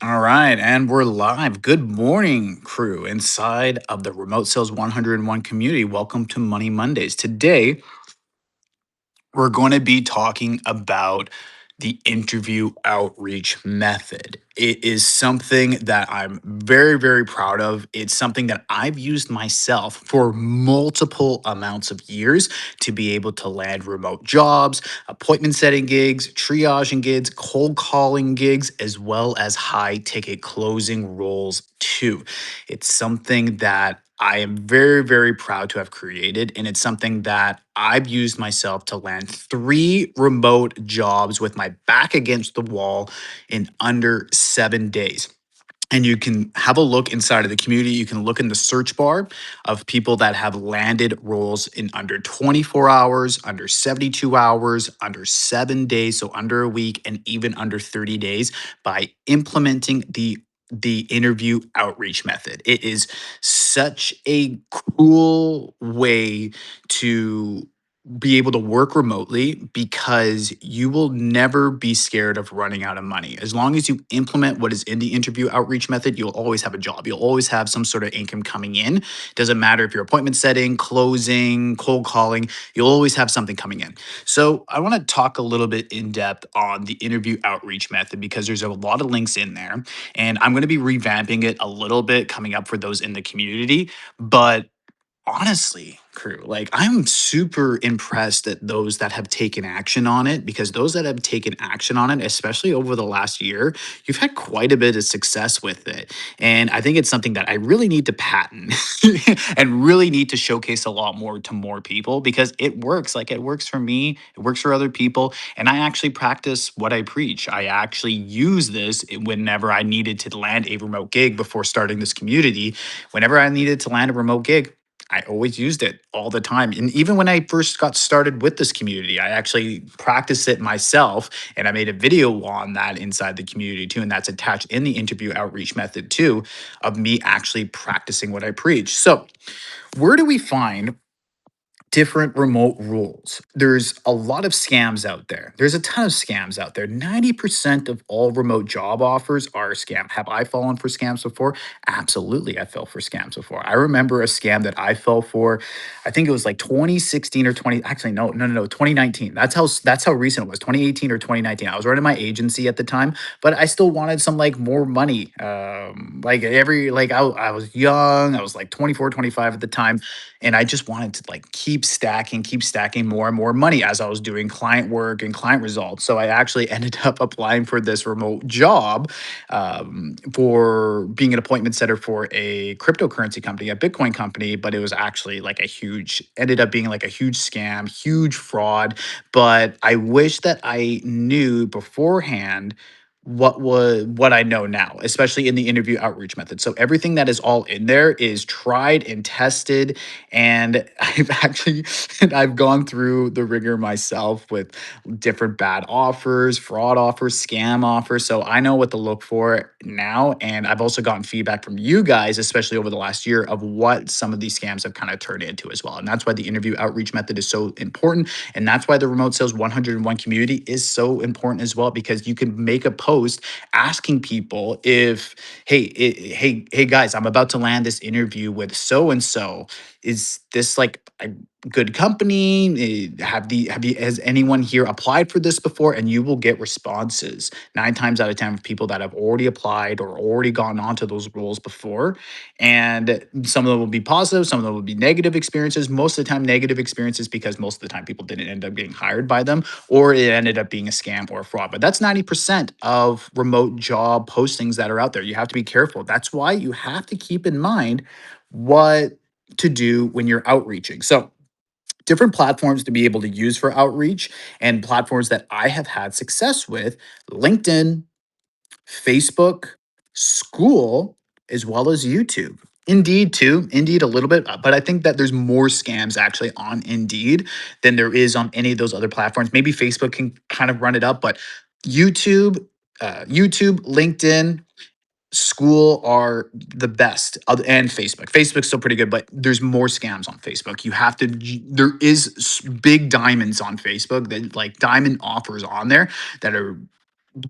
All right, and we're live. Good morning, crew, inside of the Remote Sales 101 community. Welcome to Money Mondays. Today, we're going to be talking about the interview outreach method. It is something that I'm very, very proud of. It's something that I've used myself for multiple amounts of years to be able to land remote jobs, appointment setting gigs, triaging gigs, cold calling gigs, as well as high ticket closing roles too. It's something that I am very, very proud to have created. And it's something that I've used myself to land 3 remote jobs with my back against the wall in under 7 days. And you can have a look inside of the community. You can look in the search bar of people that have landed roles in under 24 hours, under 72 hours, under 7 days, so under a week, and even under 30 days by implementing the interview outreach method. It is such a cool way to be able to work remotely because you will never be scared of running out of money. As long as you implement what is in the interview outreach method, you'll always have a job. You'll always have some sort of income coming in. Doesn't matter if you're appointment setting, closing, cold calling, you'll always have something coming in. So, I want to talk a little bit in depth on the interview outreach method because there's a lot of links in there. And I'm going to be revamping it a little bit coming up for those in the community. But honestly, crew, like I'm super impressed at those that have taken action on it because those that have taken action on it, especially over the last year, you've had quite a bit of success with it. And I think it's something that I really need to patent and really need to showcase a lot more to more people because it works. Like it works for me, it works for other people. And I actually practice what I preach. I actually use this whenever I needed to land a remote gig before starting this community. Whenever I needed to land a remote gig, I always used it all the time. And even when I first got started with this community, I actually practiced it myself and I made a video on that inside the community too. And that's attached in the interview outreach method too, of me actually practicing what I preach. So, where do we find different remote roles? There's a lot of scams out there. There's a ton of scams out there. 90% of all remote job offers are a scam. Have I fallen for scams before? Absolutely, I fell for scams before. I remember a scam that I fell for. I think it was like 2016 or 20, actually no, 2019. That's how recent it was. 2018 or 2019. I was running my agency at the time, but I still wanted some like more money. I was young. I was like 24, 25 at the time, and I just wanted to like keep stacking more and more money as I was doing client work and client results. So I actually ended up applying for this remote job for being an appointment setter for a cryptocurrency company, a Bitcoin company, but it was actually like ended up being like a huge scam, huge fraud. But I wish that I knew beforehand what I know now, especially in the interview outreach method. So everything that is all in there is tried and tested, and I've gone through the rigor myself with different bad offers, fraud offers, scam offers. So I know what to look for now. And I've also gotten feedback from you guys, especially over the last year, of what some of these scams have kind of turned into as well. And that's why the interview outreach method is so important. And that's why the Remote Sales 101 community is so important as well, because you can make a post asking people if, hey guys, I'm about to land this interview with so and so. Is this like a good company? Has anyone here applied for this before? And you will get responses 9 times out of 10 of people that have already applied or already gone onto those roles before. And some of them will be positive, some of them will be negative experiences. Most of the time, negative experiences because most of the time people didn't end up getting hired by them, or it ended up being a scam or a fraud. But that's 90% of remote job postings that are out there. You have to be careful. That's why you have to keep in mind what to do when you're outreaching. So, different platforms to be able to use for outreach and platforms that I have had success with: LinkedIn, Facebook, School, as well as YouTube. Indeed, too. Indeed, a little bit, but I think that there's more scams actually on Indeed than there is on any of those other platforms. Maybe Facebook can kind of run it up, but YouTube, LinkedIn, School are the best, and Facebook. Facebook's still pretty good, but there's more scams on Facebook. There is big diamonds on Facebook, that like diamond offers on there that are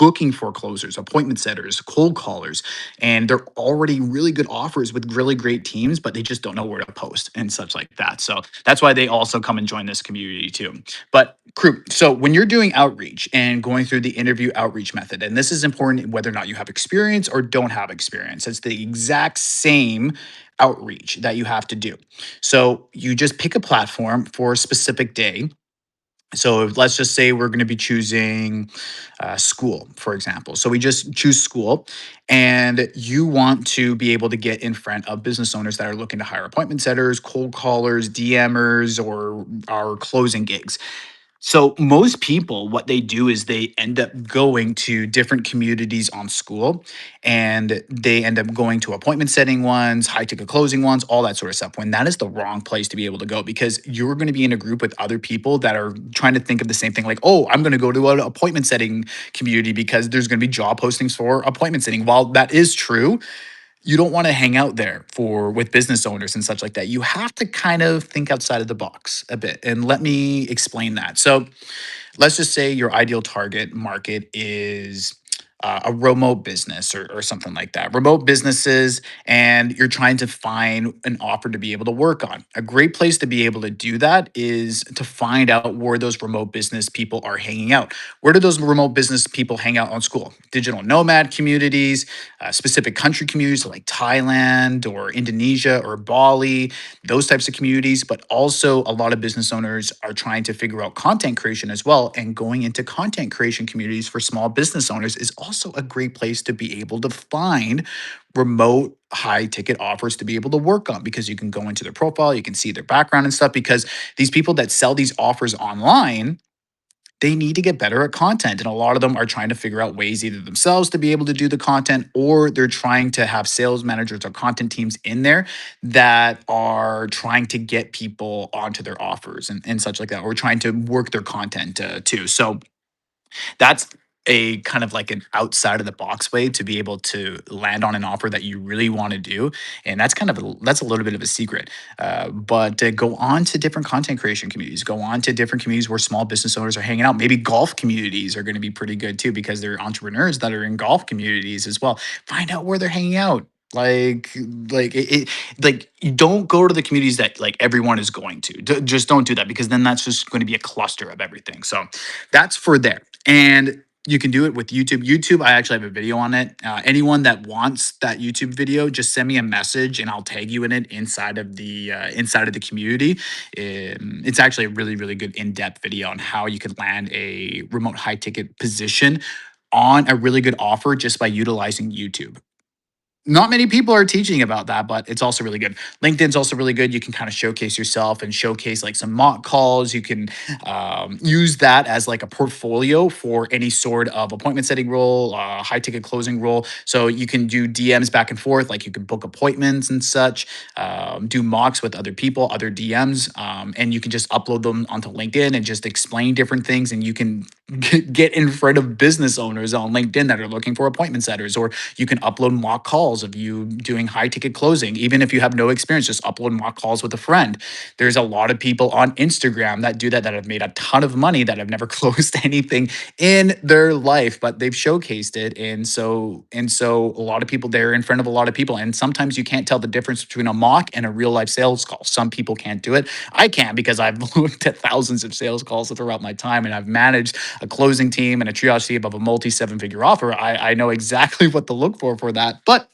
looking for closers, appointment setters, cold callers, and they're already really good offers with really great teams, but they just don't know where to post and such like that. So that's why they also come and join this community too. But crew, so when you're doing outreach and going through the interview outreach method, and this is important whether or not you have experience or don't have experience, it's the exact same outreach that you have to do. So you just pick a platform for a specific day. So let's just say we're going to be choosing school, for example. So we just choose school, and you want to be able to get in front of business owners that are looking to hire appointment setters, cold callers, DMers, or are closing gigs. So most people, what they do is they end up going to different communities on school, and they end up going to appointment setting ones, high ticket closing ones, all that sort of stuff. When that is the wrong place to be able to go, because you're going to be in a group with other people that are trying to think of the same thing. Like, oh, I'm going to go to an appointment setting community because there's going to be job postings for appointment setting. While that is true, you don't want to hang out there for with business owners and such like that. You have to kind of think outside of the box a bit. And let me explain that. So let's just say your ideal target market is a remote business or something like that. Remote businesses, and you're trying to find an offer to be able to work on. A great place to be able to do that is to find out where those remote business people are hanging out. Where do those remote business people hang out on school? Digital nomad communities, specific country communities like Thailand or Indonesia or Bali, those types of communities. But also, a lot of business owners are trying to figure out content creation as well. And going into content creation communities for small business owners is also a great place to be able to find remote high ticket offers to be able to work on, because you can go into their profile, you can see their background and stuff. Because these people that sell these offers online, they need to get better at content. And a lot of them are trying to figure out ways either themselves to be able to do the content, or they're trying to have sales managers or content teams in there that are trying to get people onto their offers and such like that, or trying to work their content too. So that's a kind of like an outside of the box way to be able to land on an offer that you really want to do. And that's kind of that's a little bit of a secret. But go on to different content creation communities, go on to different communities where small business owners are hanging out. Maybe golf communities are going to be pretty good too, because there are entrepreneurs that are in golf communities as well. Find out where they're hanging out. Like like you don't go to the communities that like everyone is going to. Just don't do that, because then that's just going to be a cluster of everything. So that's for there. And you can do it with YouTube. YouTube, I actually have a video on it. Anyone that wants that YouTube video, just send me a message and I'll tag you in it inside of the community. It's actually a really really good in depth video on how you could land a remote high ticket position on a really good offer just by utilizing YouTube. Not many people are teaching about that, but it's also really good. LinkedIn's also really good. You can kind of showcase yourself and showcase like some mock calls. You can use that as like a portfolio for any sort of appointment setting role, high ticket closing role. So you can do DMs back and forth, like you can book appointments and such, do mocks with other people, other DMs, and you can just upload them onto LinkedIn and just explain different things. And you can get in front of business owners on LinkedIn that are looking for appointment setters, or you can upload mock calls of you doing high ticket closing. Even if you have no experience, just upload mock calls with a friend. There's a lot of people on Instagram that do that, that have made a ton of money, that have never closed anything in their life, but they've showcased it. And so a lot of people, they're in front of a lot of people. And sometimes you can't tell the difference between a mock and a real life sales call. Some people can't do it. I can, because I've looked at thousands of sales calls throughout my time, and I've managed a closing team and a triage team of a multi seven figure offer. I know exactly what to look for that. But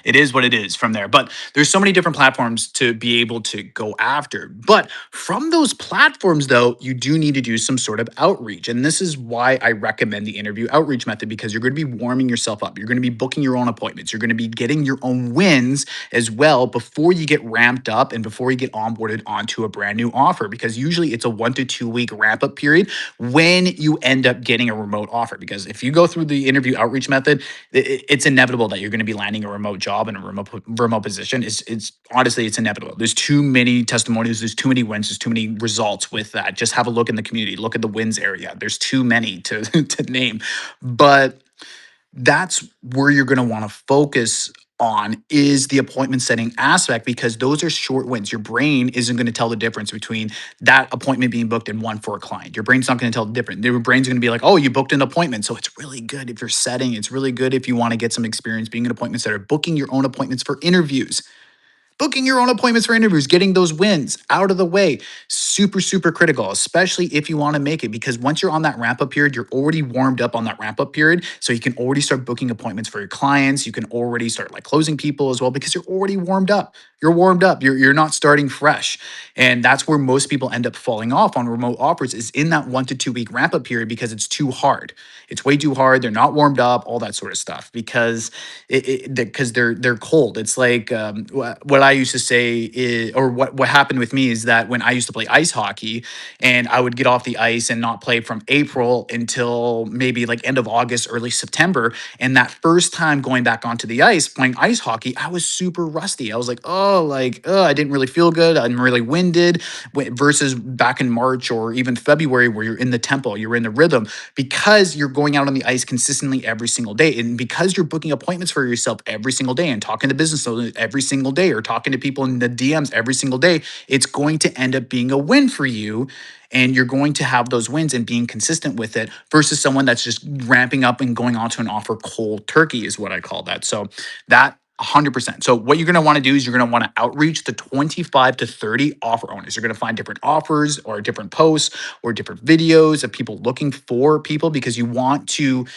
it is what it is from there. But there's so many different platforms to be able to go after. But from those platforms, though, you do need to do some sort of outreach. And this is why I recommend the interview outreach method, because you're going to be warming yourself up. You're going to be booking your own appointments. You're going to be getting your own wins as well before you get ramped up and before you get onboarded onto a brand new offer. Because usually it's a 1 to 2 week ramp up period when you end up getting a remote offer. Because if you go through the interview outreach method, it's inevitable that you're going to be landing a remote job in a remote position. It's honestly, it's inevitable. There's too many testimonials, there's too many wins, there's too many results with that. Just have a look in the community, look at the wins area. There's too many to to name. But that's where you're going to want to focus on is the appointment setting aspect, because those are short wins. Your brain isn't going to tell the difference between that appointment being booked and one for a client. Your brain's not going to tell the difference. Your brain's going to be like, oh, you booked an appointment. So it's really good if you're setting. It's really good if you want to get some experience being an appointment setter, booking your own appointments for interviews. Booking your own appointments for interviews, getting those wins out of the way, super, super critical, especially if you want to make it. Because once you're on that ramp up period, you're already warmed up on that ramp up period. So you can already start booking appointments for your clients. You can already start like closing people as well, because you're already warmed up. You're warmed up. You're not starting fresh. And that's where most people end up falling off on remote offers, is in that 1 to 2 week ramp up period, because it's too hard. It's way too hard. They're not warmed up, all that sort of stuff, because they're cold. It's like what I used to say is, or what happened with me is that when I used to play ice hockey, and I would get off the ice and not play from April until maybe like end of August, early September. And that first time going back onto the ice playing ice hockey, I was super rusty. I was I didn't really feel good. I'm really winded. Versus back in March or even February, where you're in the tempo, you're in the rhythm, because you're going out on the ice consistently every single day. And because you're booking appointments for yourself every single day and talking to business owners every single day, or talking to people in the DMs every single day, it's going to end up being a win for you. And you're going to have those wins and being consistent with it, versus someone that's just ramping up and going on to an offer cold turkey, is what I call that. So that 100%. So what you're going to want to do is you're going to want to outreach to 25 to 30 offer owners. You're going to find different offers or different posts or different videos of people looking for people, because you want to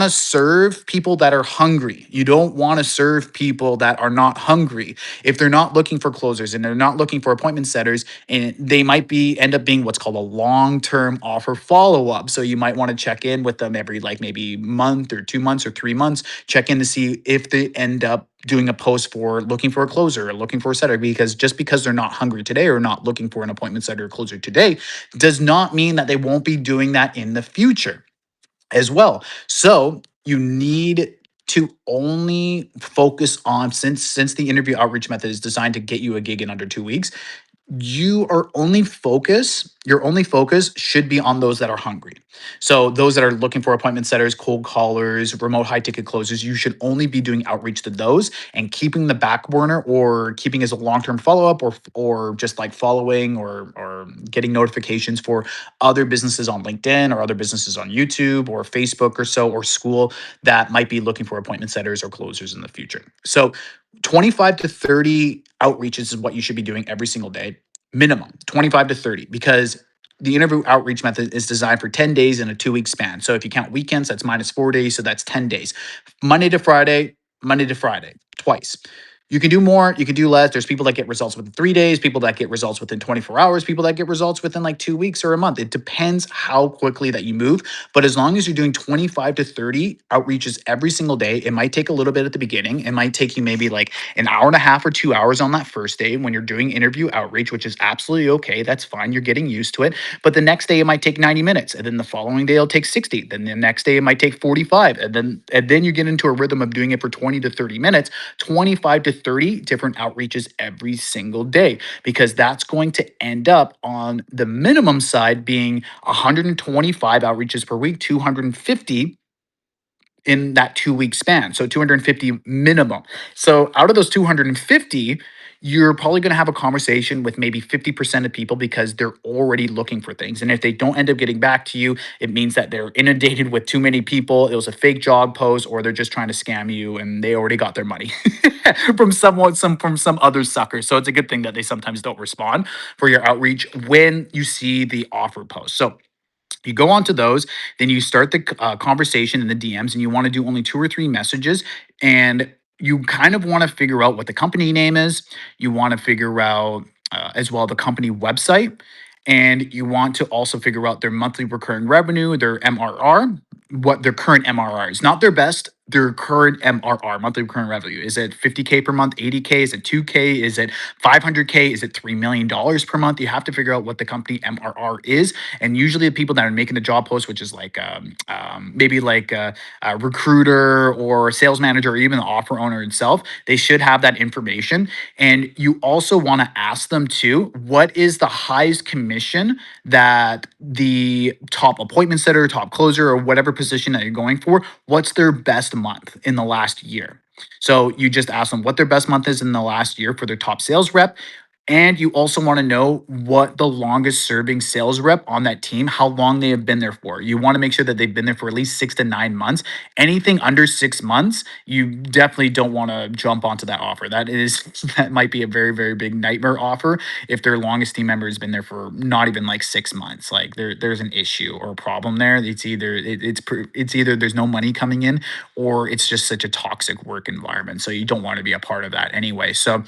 serve people that are hungry. You don't want to serve people that are not hungry. If they're not looking for closers and they're not looking for appointment setters, and they might be end up being what's called a long-term offer follow-up. So you might want to check in with them every like maybe month or 2 months or 3 months, check in to see if they end up doing a post for looking for a closer or looking for a setter. Because just because they're not hungry today or not looking for an appointment setter or closer today does not mean that they won't be doing that in the future as well. So you need to only focus on, since the interview outreach method is designed to get you a gig in under 2 weeks, your only focus should be on those that are hungry. So those that are looking for appointment setters, cold callers, remote high ticket closers, you should only be doing outreach to those, and keeping the back burner, or keeping as a long-term follow-up, or just like following or getting notifications for other businesses on LinkedIn or other businesses on YouTube or Facebook or so, or school, that might be looking for appointment setters or closers in the future. So 25 to 30 outreaches is what you should be doing every single day, minimum 25 to 30, because the interview outreach method is designed for 10 days in a 2 week span. So if you count weekends, that's minus 4 days. So that's 10 days, Monday to Friday, twice. You can do more, you can do less. There's people that get results within 3 days, people that get results within 24 hours, people that get results within like 2 weeks or a month. It depends how quickly that you move. But as long as you're doing 25 to 30 outreaches every single day, it might take a little bit at the beginning. It might take you maybe like an hour and a half or 2 hours on that first day when you're doing interview outreach, which is absolutely okay. That's fine. You're getting used to it. But the next day it might take 90 minutes. And then the following day it'll take 60. Then the next day it might take 45. And then you get into a rhythm of doing it for 20 to 30 minutes, 25 to 30 different outreaches every single day, because that's going to end up on the minimum side being 125 outreaches per week, 250 in that 2 week span. So 250 minimum. So out of those 250, you're probably going to have a conversation with maybe 50% of people, because they're already looking for things. And if they don't end up getting back to you, it means that they're inundated with too many people. It was a fake job post, or they're just trying to scam you and they already got their money from some other sucker. So it's a good thing that they sometimes don't respond for your outreach when you see the offer post. So you go on to those, then you start the conversation in the DMs, and you want to do only 2 or 3 messages. And you kind of want to figure out what the company name is. You want to figure out as well the company website. And you want to also figure out their monthly recurring revenue, their MRR, what their current MRR is. Not their best, their current MRR, monthly recurring revenue. Is it 50K per month, 80K? Is it 2K? Is it 500K? Is it $3 million per month? You have to figure out what the company MRR is. And usually the people that are making the job post, which is like maybe like a recruiter or a sales manager or even the offer owner itself, they should have that information. And you also want to ask them too, what is the highest commission that the top appointment setter, top closer, or whatever position that you're going for, what's their best month in the last year? So you just ask them what their best month is in the last year for their top sales rep. And you also want to know what the longest serving sales rep on that team, how long they have been there for. You want to make sure that they've been there for at least 6 to 9 months. Anything under 6 months, you definitely don't want to jump onto that offer. That is, that might be a very, very big nightmare offer if their longest team member has been there for not even like 6 months. Like there's an issue or a problem there. It's either there's no money coming in, or it's just such a toxic work environment. So you don't want to be a part of that anyway. So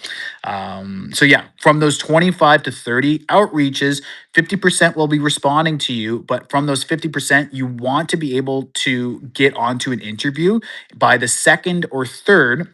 yeah, from those 25 to 30 outreaches, 50% will be responding to you. But from those 50%, you want to be able to get onto an interview by the second or third.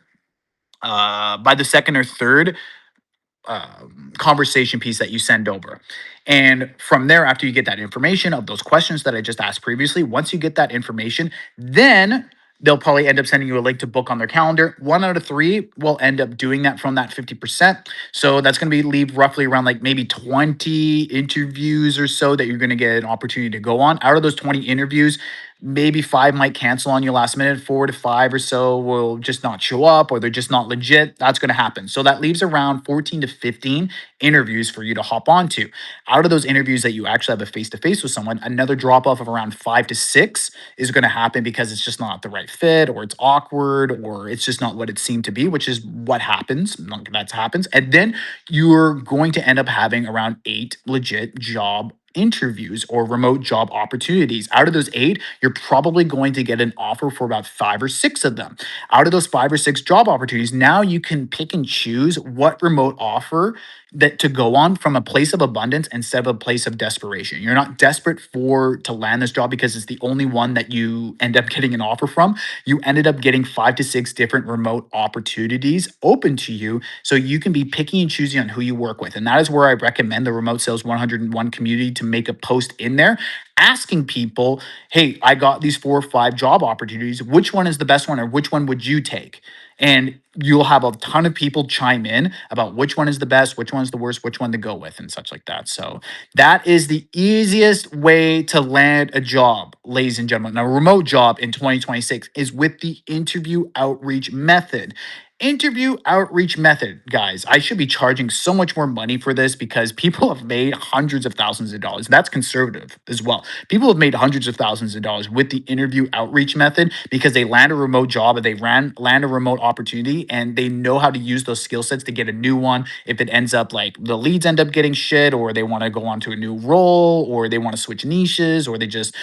Conversation piece that you send over. And from there, after you get that information of those questions that I just asked previously, once you get that information, then they'll probably end up sending you a link to book on their calendar. 1 out of 3 will end up doing that from that 50%. So that's going to be leave roughly around like maybe 20 interviews or so that you're going to get an opportunity to go on. Out of those 20 interviews, maybe 5 might cancel on you last minute. 4 to 5 or so will just not show up, or they're just not legit. That's going to happen. So that leaves around 14 to 15 interviews for you to hop onto. Out of those interviews that you actually have a face to face with someone, another drop off of around 5 to 6 is going to happen because it's just not the right fit, or it's awkward, or it's just not what it seemed to be, which is what happens. That happens. And then you're going to end up having around 8 legit job interviews or remote job opportunities. Out of those 8, you're probably going to get an offer for about 5 or 6 of them. Out of those 5 or 6 job opportunities, now you can pick and choose what remote offer that to go on from a place of abundance instead of a place of desperation. You're not desperate for to land this job because it's the only one that you end up getting an offer from. You ended up getting 5 to 6 different remote opportunities open to you, so you can be picking and choosing on who you work with. And that is where I recommend the Remote Sales 101 community to make a post in there asking people, hey, I got these 4 or 5 job opportunities. Which one is the best one, or which one would you take? And you'll have a ton of people chime in about which one is the best, which one's the worst, which one to go with, and such like that. So that is the easiest way to land a job, ladies and gentlemen. Now, a remote job in 2026 is with the interview outreach method. Interview outreach method, guys. I should be charging so much more money for this because people have made hundreds of thousands of dollars. That's conservative as well. People have made hundreds of thousands of dollars with the interview outreach method because they land a remote job, or they land a remote opportunity, and they know how to use those skill sets to get a new one. If it ends up like the leads end up getting shit, or they want to go on to a new role, or they want to switch niches, or they just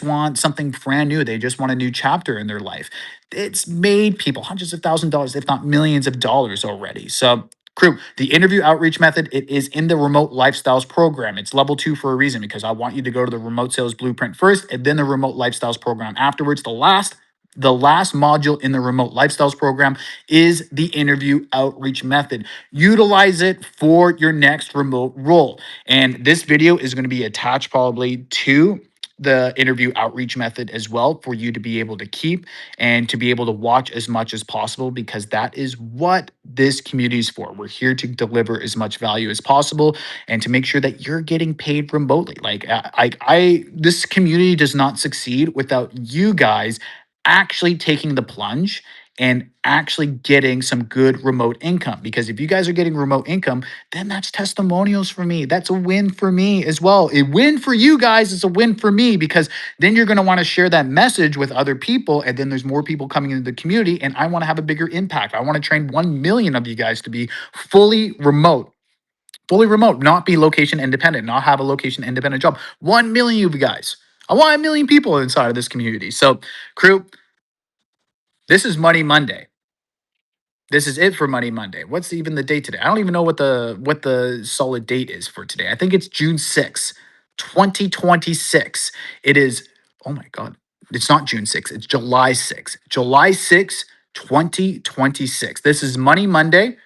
want something brand new. They just want a new chapter in their life. It's made people hundreds of thousands of dollars, if not millions of dollars already. So crew, the interview outreach method, it is in the Remote Lifestyles program. It's level 2 for a reason, because I want you to go to the Remote Sales Blueprint first and then the Remote Lifestyles program afterwards. The last module in the Remote Lifestyles program is the interview outreach method. Utilize it for your next remote role. And this video is going to be attached probably to the interview outreach method as well, for you to be able to keep and to be able to watch as much as possible, because that is what this community is for. We're here to deliver as much value as possible and to make sure that you're getting paid remotely. This community does not succeed without you guys actually taking the plunge and actually getting some good remote income. Because if you guys are getting remote income, then that's testimonials for me. That's a win for me as well. A win for you guys is a win for me, because then you're going to want to share that message with other people. And then there's more people coming into the community, and I want to have a bigger impact. I want to train 1 million of you guys to be fully remote, not be location independent, not have a location independent job. 1 million of you guys. I want 1 million people inside of this community. So, crew, this is Money Monday. This is it for Money Monday. What's even the date today? I don't even know what the solid date is for today. I think it's June 6th, 2026. It is, oh my God. It's not June 6th. It's July 6th. July 6th, 2026. This is Money Monday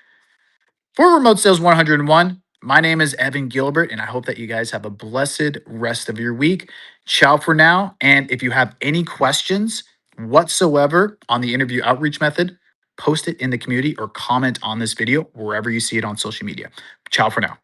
for Remote Sales 101. My name is Evan Gilbert, and I hope that you guys have a blessed rest of your week. Ciao for now. And if you have any questions whatsoever on the interview outreach method, post it in the community or comment on this video wherever you see it on social media. Ciao for now.